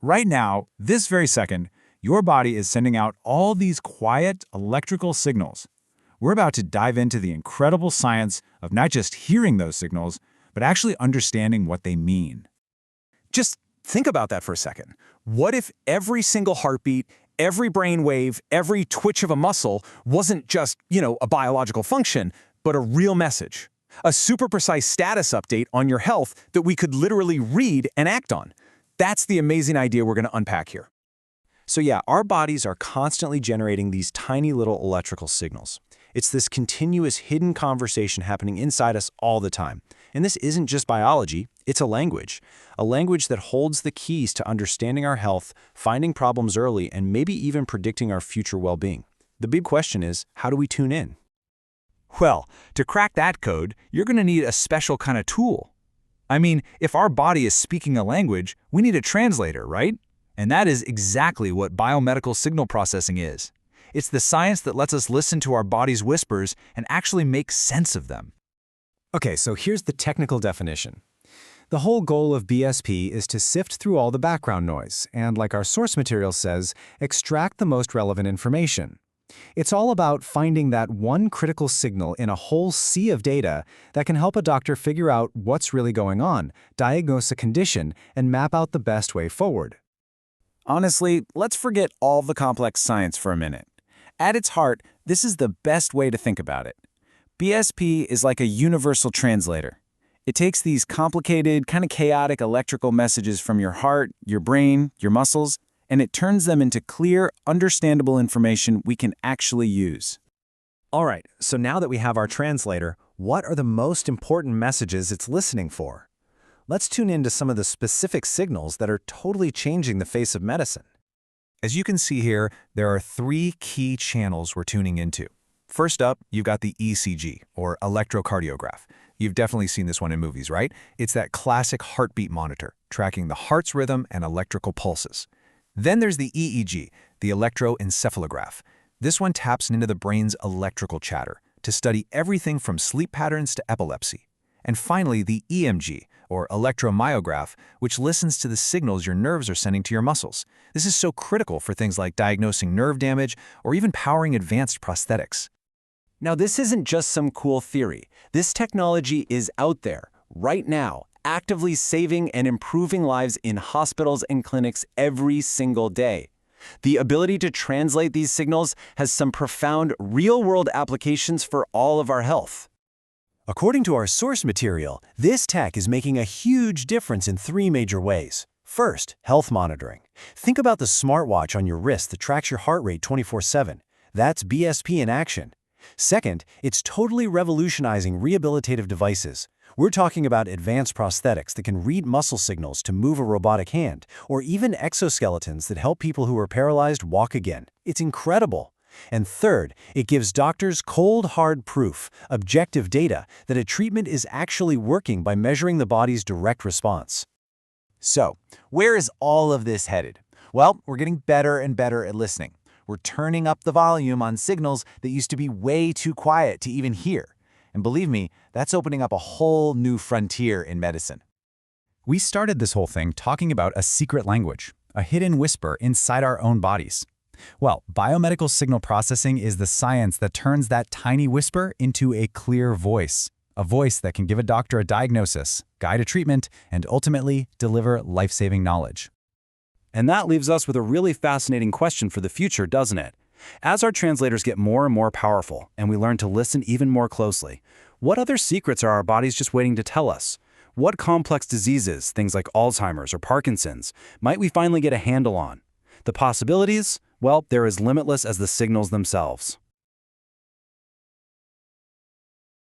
Right now, this very second, your body is sending out all these quiet electrical signals. We're about to dive into the incredible science of not just hearing those signals, but actually understanding what they mean. Just think about that for a second. What if every single heartbeat, every brain wave, every twitch of a muscle wasn't just, a biological function, but a real message? A super precise status update on your health that we could literally read and act on. That's the amazing idea we're going to unpack here. So yeah, our bodies are constantly generating these tiny little electrical signals. It's this continuous hidden conversation happening inside us all the time. And this isn't just biology, it's a language that holds the keys to understanding our health, finding problems early, and maybe even predicting our future well-being. The big question is, how do we tune in? Well, to crack that code, you're going to need a special kind of tool. I mean, if our body is speaking a language, we need a translator, right? And that is exactly what biomedical signal processing is. It's the science that lets us listen to our body's whispers and actually make sense of them. Okay, so here's the technical definition. The whole goal of BSP is to sift through all the background noise and, like our source material says, extract the most relevant information. It's all about finding that one critical signal in a whole sea of data that can help a doctor figure out what's really going on, diagnose a condition, and map out the best way forward. Honestly, let's forget all the complex science for a minute. At its heart, this is the best way to think about it. BSP is like a universal translator. It takes these complicated, kind of chaotic electrical messages from your heart, your brain, your muscles, and it turns them into clear, understandable information we can actually use. All right, so now that we have our translator, what are the most important messages it's listening for? Let's tune into some of the specific signals that are totally changing the face of medicine. As you can see here, there are 3 key channels we're tuning into. First up, you've got the ECG, or electrocardiograph. You've definitely seen this one in movies, right? It's that classic heartbeat monitor, tracking the heart's rhythm and electrical pulses. Then there's the EEG, the electroencephalograph. This one taps into the brain's electrical chatter to study everything from sleep patterns to epilepsy. And finally, the EMG, or electromyograph, which listens to the signals your nerves are sending to your muscles. This is so critical for things like diagnosing nerve damage or even powering advanced prosthetics. Now, this isn't just some cool theory. This technology is out there, right now, actively saving and improving lives in hospitals and clinics every single day. The ability to translate these signals has some profound real-world applications for all of our health. According to our source material, this tech is making a huge difference in 3 major ways. First, health monitoring. Think about the smartwatch on your wrist that tracks your heart rate 24/7. That's BSP in action. Second, it's totally revolutionizing rehabilitative devices. We're talking about advanced prosthetics that can read muscle signals to move a robotic hand, or even exoskeletons that help people who are paralyzed walk again. It's incredible. And third, it gives doctors cold, hard proof, objective data that a treatment is actually working by measuring the body's direct response. So, where is all of this headed? Well, we're getting better and better at listening. We're turning up the volume on signals that used to be way too quiet to even hear. And believe me, that's opening up a whole new frontier in medicine. We started this whole thing talking about a secret language, a hidden whisper inside our own bodies. Well, biomedical signal processing is the science that turns that tiny whisper into a clear voice, a voice that can give a doctor a diagnosis, guide a treatment, and ultimately deliver life-saving knowledge. And that leaves us with a really fascinating question for the future, doesn't it? As our translators get more and more powerful and we learn to listen even more closely, what other secrets are our bodies just waiting to tell us? What complex diseases, things like Alzheimer's or Parkinson's, might we finally get a handle on? The possibilities? Well, they're as limitless as the signals themselves.